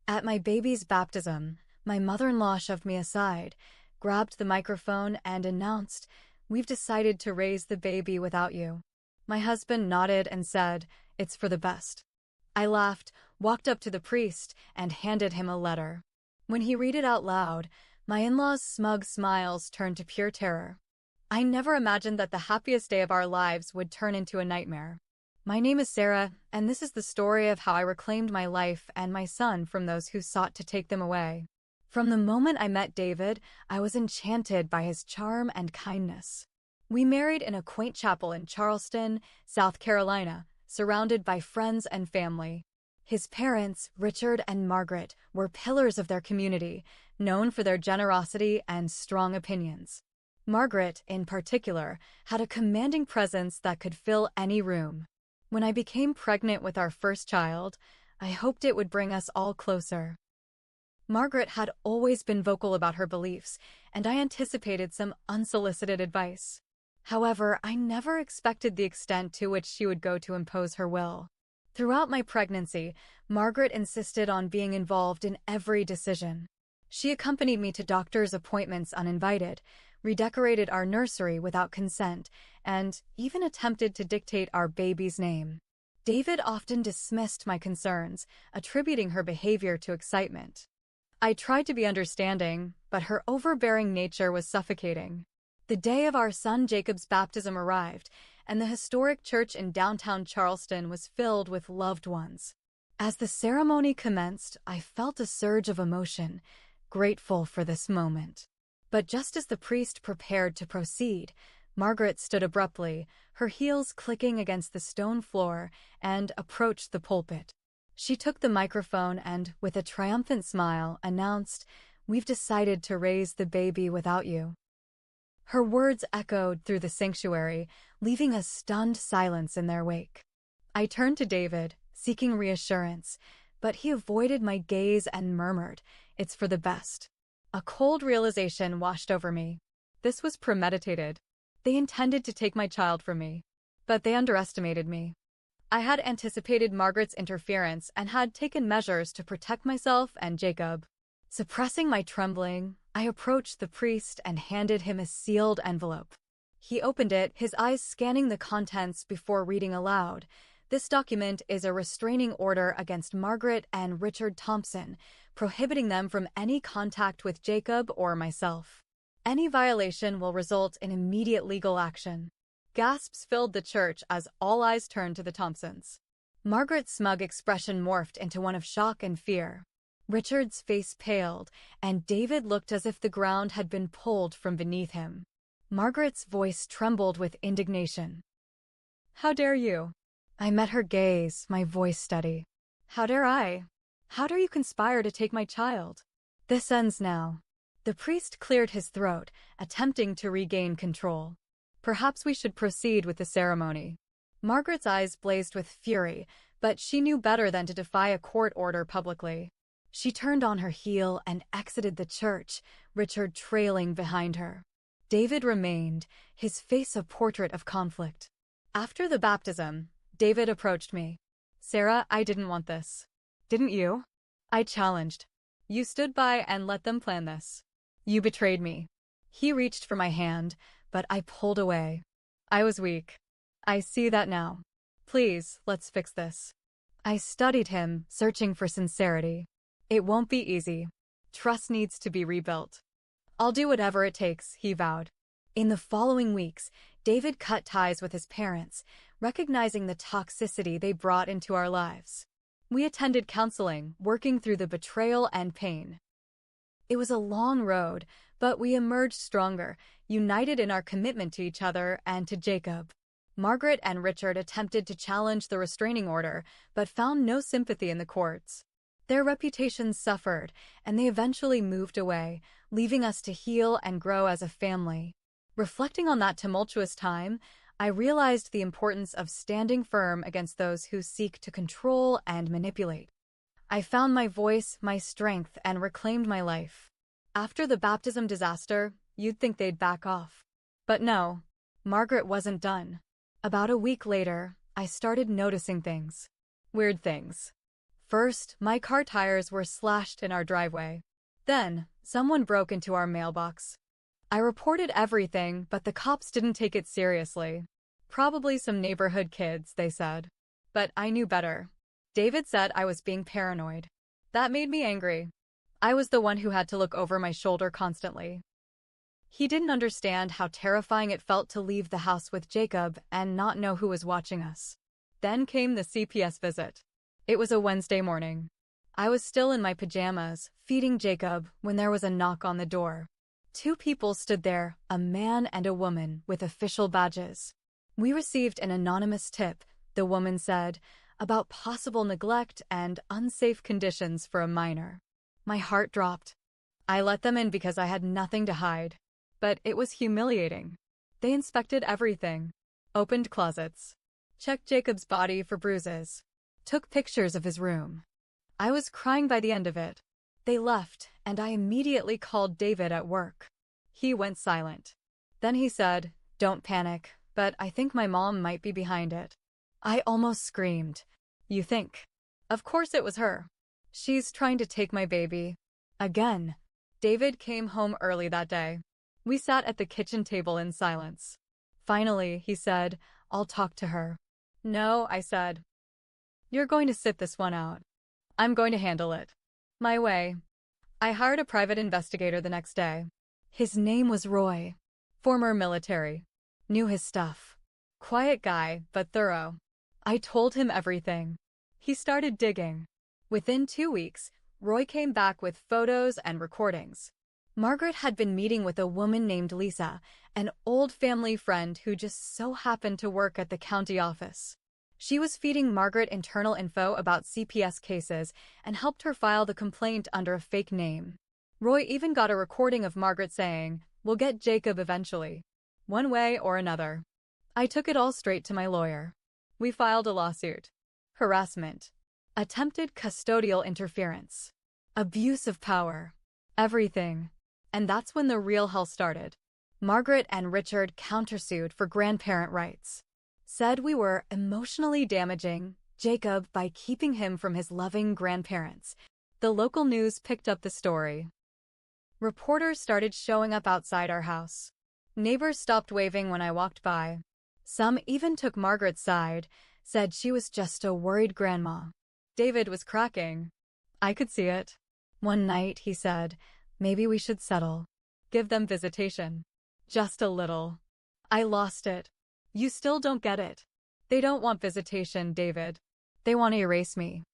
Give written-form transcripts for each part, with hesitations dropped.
At my baby's baptism, my mother-in-law shoved me aside, grabbed the microphone, and announced, "We've decided to raise the baby without you." My husband nodded and said, "It's for the best." I laughed, walked up to the priest, and handed him a letter. When he read it out loud, my in-laws' smug smiles turned to pure terror. I never imagined that the happiest day of our lives would turn into a nightmare. My name is Sarah, and this is the story of how I reclaimed my life and my son from those who sought to take them away. From the moment I met David, I was enchanted by his charm and kindness. We married in a quaint chapel in Charleston, South Carolina, surrounded by friends and family. His parents, Richard and Margaret, were pillars of their community, known for their generosity and strong opinions. Margaret, in particular, had a commanding presence that could fill any room. When I became pregnant with our first child, I hoped it would bring us all closer. Margaret had always been vocal about her beliefs, and I anticipated some unsolicited advice. However, I never expected the extent to which she would go to impose her will. Throughout my pregnancy, Margaret insisted on being involved in every decision. She accompanied me to doctor's appointments uninvited, redecorated our nursery without consent, and even attempted to dictate our baby's name. David often dismissed my concerns, attributing her behavior to excitement. I tried to be understanding, but her overbearing nature was suffocating. The day of our son Jacob's baptism arrived, and the historic church in downtown Charleston was filled with loved ones. As the ceremony commenced, I felt a surge of emotion, grateful for this moment. But just as the priest prepared to proceed, Margaret stood abruptly, her heels clicking against the stone floor, and approached the pulpit. She took the microphone and, with a triumphant smile, announced, "We've decided to raise the baby without you." Her words echoed through the sanctuary, leaving a stunned silence in their wake. I turned to David, seeking reassurance, but he avoided my gaze and murmured, "It's for the best." A cold realization washed over me. This was premeditated. They intended to take my child from me, but they underestimated me. I had anticipated Margaret's interference and had taken measures to protect myself and Jacob. Suppressing my trembling, I approached the priest and handed him a sealed envelope. He opened it, his eyes scanning the contents before reading aloud. "This document is a restraining order against Margaret and Richard Thompson, prohibiting them from any contact with Jacob or myself. Any violation will result in immediate legal action." Gasps filled the church as all eyes turned to the Thompsons. Margaret's smug expression morphed into one of shock and fear. Richard's face paled, and David looked as if the ground had been pulled from beneath him. Margaret's voice trembled with indignation. "How dare you?" I met her gaze, my voice steady. "How dare I? How dare you conspire to take my child? This ends now." The priest cleared his throat, attempting to regain control. "Perhaps we should proceed with the ceremony." Margaret's eyes blazed with fury, but she knew better than to defy a court order publicly. She turned on her heel and exited the church, Richard trailing behind her. David remained, his face a portrait of conflict. After the baptism, David approached me. "Sarah, I didn't want this." "Didn't you?" I challenged. "You stood by and let them plan this. You betrayed me." He reached for my hand, but I pulled away. I was weak. "I see that now. Please, let's fix this." I studied him, searching for sincerity. "It won't be easy. Trust needs to be rebuilt." "I'll do whatever it takes," he vowed. In the following weeks, David cut ties with his parents, recognizing the toxicity they brought into our lives. We attended counseling, working through the betrayal and pain. It was a long road, but we emerged stronger, united in our commitment to each other and to Jacob. Margaret and Richard attempted to challenge the restraining order, but found no sympathy in the courts. Their reputations suffered, and they eventually moved away, leaving us to heal and grow as a family. Reflecting on that tumultuous time, I realized the importance of standing firm against those who seek to control and manipulate. I found my voice, my strength, and reclaimed my life. After the baptism disaster, you'd think they'd back off. But no, Margaret wasn't done. About a week later, I started noticing things. Weird things. First, my car tires were slashed in our driveway. Then, someone broke into our mailbox. I reported everything, but the cops didn't take it seriously. Probably some neighborhood kids, they said. But I knew better. David said I was being paranoid. That made me angry. I was the one who had to look over my shoulder constantly. He didn't understand how terrifying it felt to leave the house with Jacob and not know who was watching us. Then came the CPS visit. It was a Wednesday morning. I was still in my pajamas, feeding Jacob, when there was a knock on the door. Two people stood there, a man and a woman, with official badges. We received an anonymous tip, the woman said, about possible neglect and unsafe conditions for a minor. My heart dropped. I let them in because I had nothing to hide. But it was humiliating. They inspected everything, opened closets, checked Jacob's body for bruises, took pictures of his room. I was crying by the end of it. They left, and I immediately called David at work. He went silent. Then he said, "Don't panic, but I think my mom might be behind it." I almost screamed. "You think?" Of course it was her. She's trying to take my baby. Again. David came home early that day. We sat at the kitchen table in silence. Finally, he said, "I'll talk to her." "No," I said. "You're going to sit this one out. I'm going to handle it. My way." I hired a private investigator the next day. His name was Roy. Former military. Knew his stuff. Quiet guy, but thorough. I told him everything. He started digging. Within 2 weeks, Roy came back with photos and recordings. Margaret had been meeting with a woman named Lisa, an old family friend who just so happened to work at the county office. She was feeding Margaret internal info about CPS cases and helped her file the complaint under a fake name. Roy even got a recording of Margaret saying, "We'll get Jacob eventually. One way or another." I took it all straight to my lawyer. We filed a lawsuit. Harassment. Attempted custodial interference. Abuse of power. Everything. And that's when the real hell started. Margaret and Richard countersued for grandparent rights. Said we were emotionally damaging Jacob by keeping him from his loving grandparents. The local news picked up the story. Reporters started showing up outside our house. Neighbors stopped waving when I walked by. Some even took Margaret's side, said she was just a worried grandma. David was cracking. I could see it. One night, he said, "Maybe we should settle. Give them visitation. Just a little." I lost it. You still don't get it. They don't want visitation, David. They want to erase me.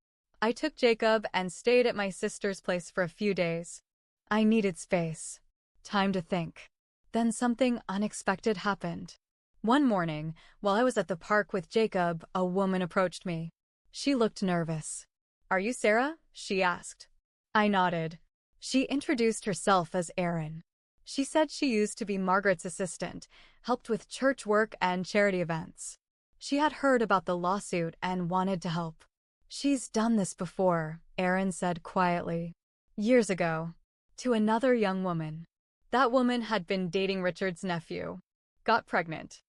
I took Jacob and stayed at my sister's place for a few days. I needed space. Time to think. Then something unexpected happened. One morning, while I was at the park with Jacob, a woman approached me. She looked nervous. "Are you Sarah?" she asked. I nodded. She introduced herself as Erin. She said she used to be Margaret's assistant, helped with church work and charity events. She had heard about the lawsuit and wanted to help. "She's done this before," Erin said quietly. "Years ago. To another young woman. That woman had been dating Richard's nephew. Got pregnant.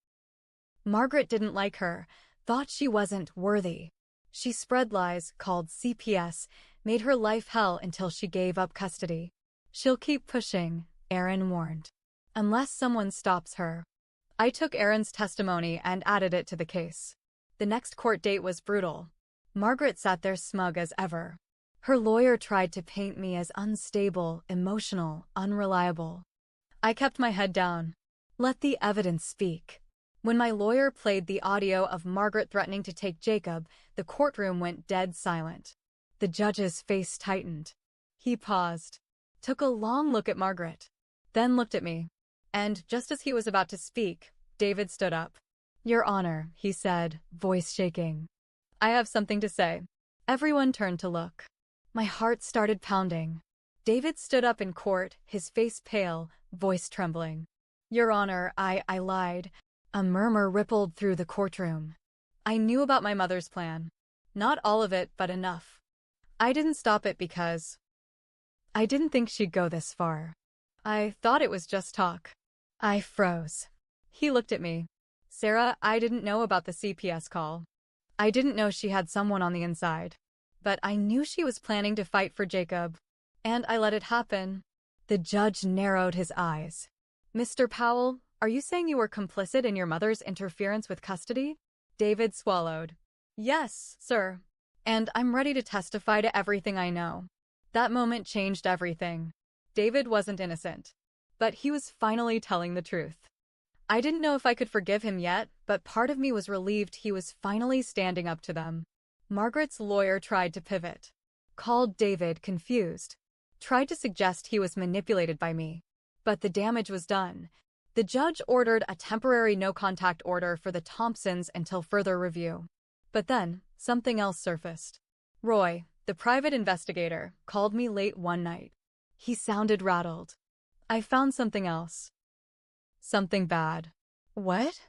Margaret didn't like her, thought she wasn't worthy. She spread lies, called CPS, made her life hell until she gave up custody. She'll keep pushing," Erin warned. "Unless someone stops her." I took Erin's testimony and added it to the case. The next court date was brutal. Margaret sat there smug as ever. Her lawyer tried to paint me as unstable, emotional, unreliable. I kept my head down. Let the evidence speak. When my lawyer played the audio of Margaret threatening to take Jacob, the courtroom went dead silent. The judge's face tightened. He paused, took a long look at Margaret, then looked at me. And just as he was about to speak, David stood up. "Your Honor," he said, voice shaking. "I have something to say." Everyone turned to look. My heart started pounding. David stood up in court, his face pale, voice trembling. "Your Honor, I lied." A murmur rippled through the courtroom. I knew about my mother's plan. Not all of it, but enough. I didn't stop it because I didn't think she'd go this far. I thought it was just talk. I froze. He looked at me. "Sarah, I didn't know about the CPS call. I didn't know she had someone on the inside." but I knew she was planning to fight for Jacob. And I let it happen. The judge narrowed his eyes. Mr. Powell, are you saying you were complicit in your mother's interference with custody? David swallowed. Yes, sir. And I'm ready to testify to everything I know. That moment changed everything. David wasn't innocent, but he was finally telling the truth. I didn't know if I could forgive him yet, but part of me was relieved he was finally standing up to them. Margaret's lawyer tried to pivot. Called David confused. Tried to suggest he was manipulated by me. But the damage was done. The judge ordered a temporary no-contact order for the Thompsons until further review. But then, something else surfaced. Roy, the private investigator, called me late one night. He sounded rattled. I found something else. Something bad. What?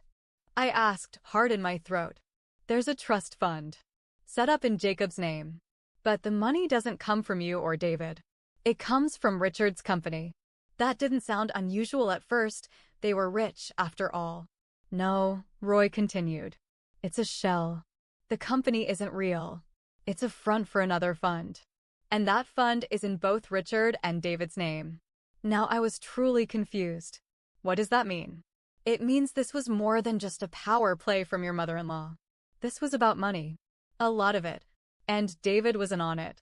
I asked, heart in my throat. There's a trust fund. Set up in Jacob's name. But the money doesn't come from you or David. It comes from Richard's company. That didn't sound unusual at first. They were rich, after all. No, Roy continued. It's a shell. The company isn't real. It's a front for another fund. And that fund is in both Richard and David's name. Now I was truly confused. What does that mean? It means this was more than just a power play from your mother-in-law. This was about money. A lot of it. And David was in on it.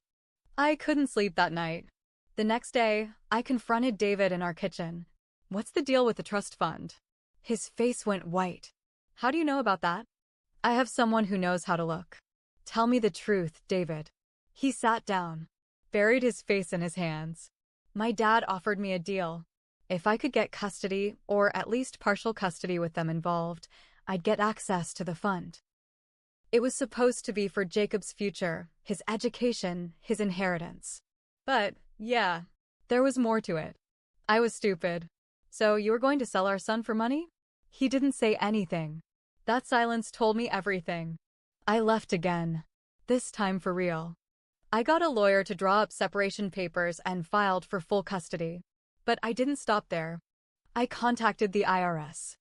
I couldn't sleep that night. The next day, I confronted David in our kitchen. What's the deal with the trust fund? His face went white. How do you know about that? I have someone who knows how to look. Tell me the truth, David. He sat down, buried his face in his hands. My dad offered me a deal. If I could get custody, or at least partial custody with them involved, I'd get access to the fund. It was supposed to be for Jacob's future, his education, his inheritance. But, yeah, there was more to it. I was stupid. So you were going to sell our son for money? He didn't say anything. That silence told me everything. I left again. This time for real. I got a lawyer to draw up separation papers and filed for full custody. But I didn't stop there. I contacted the IRS.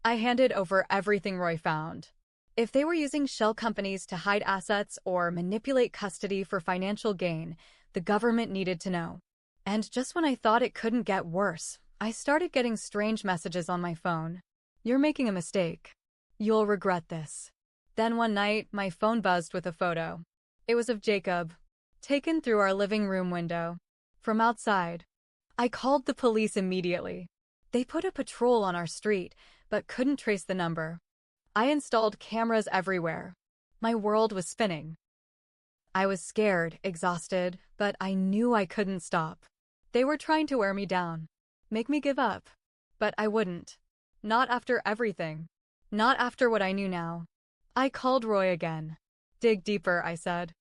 I handed over everything Roy found. If they were using shell companies to hide assets or manipulate custody for financial gain, the government needed to know. And just when I thought it couldn't get worse, I started getting strange messages on my phone. You're making a mistake. You'll regret this. Then one night, my phone buzzed with a photo. It was of Jacob, taken through our living room window. From outside. I called the police immediately. They put a patrol on our street, but couldn't trace the number. I installed cameras everywhere. My world was spinning. I was scared, exhausted, but I knew I couldn't stop. They were trying to wear me down, make me give up. But I wouldn't. Not after everything. Not after what I knew now. I called Roy again. Dig deeper, I said.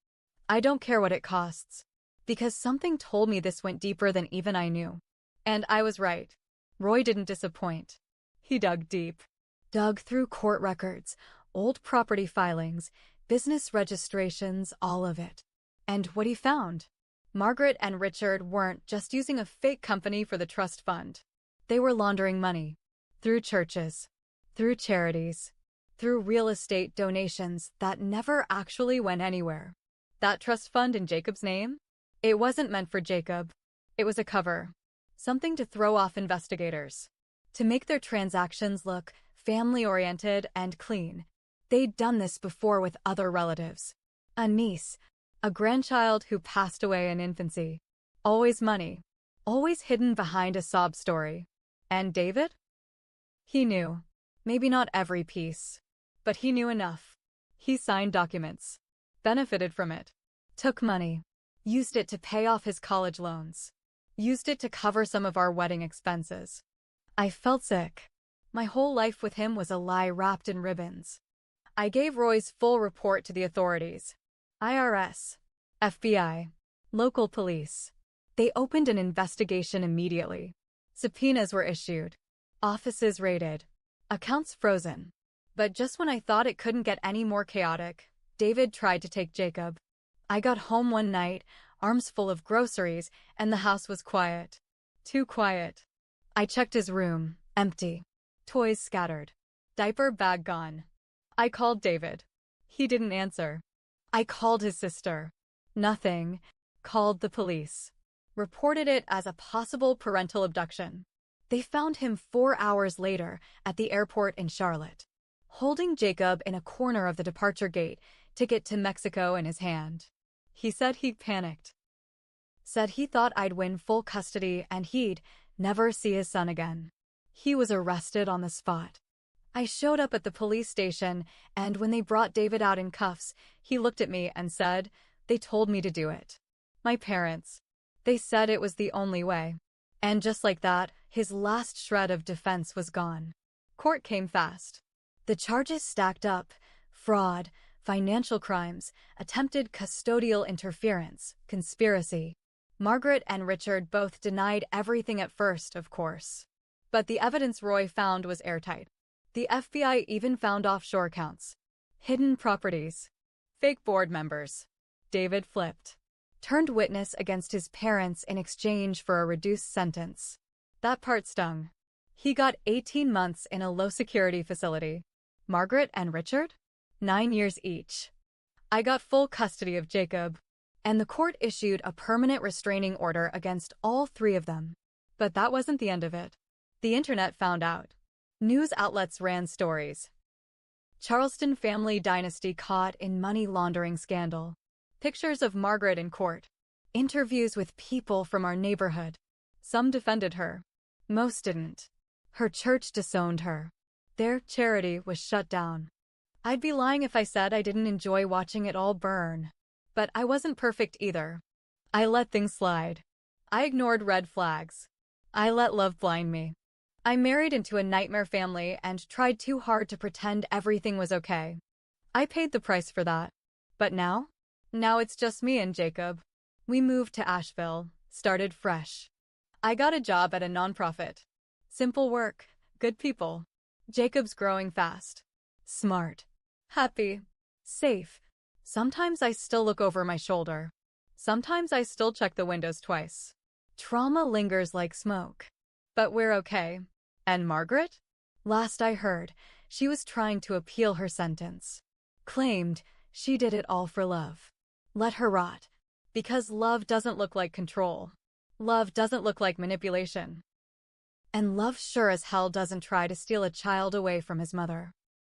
I don't care what it costs. Because something told me this went deeper than even I knew. And I was right. Roy didn't disappoint. He dug deep. Dug through court records, old property filings, business registrations, all of it. And what he found? Margaret and Richard weren't just using a fake company for the trust fund. They were laundering money. Through churches. Through charities. Through real estate donations that never actually went anywhere. That trust fund in Jacob's name? It wasn't meant for Jacob. It was a cover. Something to throw off investigators. To make their transactions look family-oriented and clean. They'd done this before with other relatives. A niece. A grandchild who passed away in infancy. Always money. Always hidden behind a sob story. And David? He knew. Maybe not every piece. But he knew enough. He signed documents. Benefited from it. Took money. Used it to pay off his college loans. Used it to cover some of our wedding expenses. I felt sick. My whole life with him was a lie wrapped in ribbons. I gave Roy's full report to the authorities. IRS, FBI, local police. They opened an investigation immediately. Subpoenas were issued. Offices raided. Accounts frozen. But just when I thought it couldn't get any more chaotic, David tried to take Jacob. I got home one night, arms full of groceries, and the house was quiet. Too quiet. I checked his room, empty. Toys scattered. Diaper bag gone. I called David. He didn't answer. I called his sister. Nothing. Called the police. Reported it as a possible parental abduction. They found him 4 hours later at the airport in Charlotte, holding Jacob in a corner of the departure gate, ticket to Mexico in his hand. He said he panicked. Said he thought I'd win full custody and he'd never see his son again. He was arrested on the spot. I showed up at the police station, and when they brought David out in cuffs, he looked at me and said, "They told me to do it. My parents. They said it was the only way." And just like that, his last shred of defense was gone. Court came fast. The charges stacked up: fraud, financial crimes, attempted custodial interference, conspiracy. Margaret and Richard both denied everything at first, of course. But the evidence Roy found was airtight. The FBI even found offshore accounts, hidden properties, fake board members. David flipped. Turned witness against his parents in exchange for a reduced sentence. That part stung. He got 18 months in a low-security facility. Margaret and Richard? 9 years each. I got full custody of Jacob, and the court issued a permanent restraining order against all 3 of them. But that wasn't the end of it. The internet found out. News outlets ran stories. Charleston family dynasty caught in money laundering scandal. Pictures of Margaret in court. Interviews with people from our neighborhood. Some defended her. Most didn't. Her church disowned her. Their charity was shut down. I'd be lying if I said I didn't enjoy watching it all burn. But I wasn't perfect either. I let things slide. I ignored red flags. I let love blind me. I married into a nightmare family and tried too hard to pretend everything was okay. I paid the price for that. But now? Now it's just me and Jacob. We moved to Asheville, started fresh. I got a job at a nonprofit. Simple work, good people. Jacob's growing fast. Smart. Happy. Safe. Sometimes I still look over my shoulder. Sometimes I still check the windows twice. Trauma lingers like smoke. But we're okay. And Margaret? Last I heard, she was trying to appeal her sentence. Claimed she did it all for love. Let her rot. Because love doesn't look like control. Love doesn't look like manipulation. And love sure as hell doesn't try to steal a child away from his mother.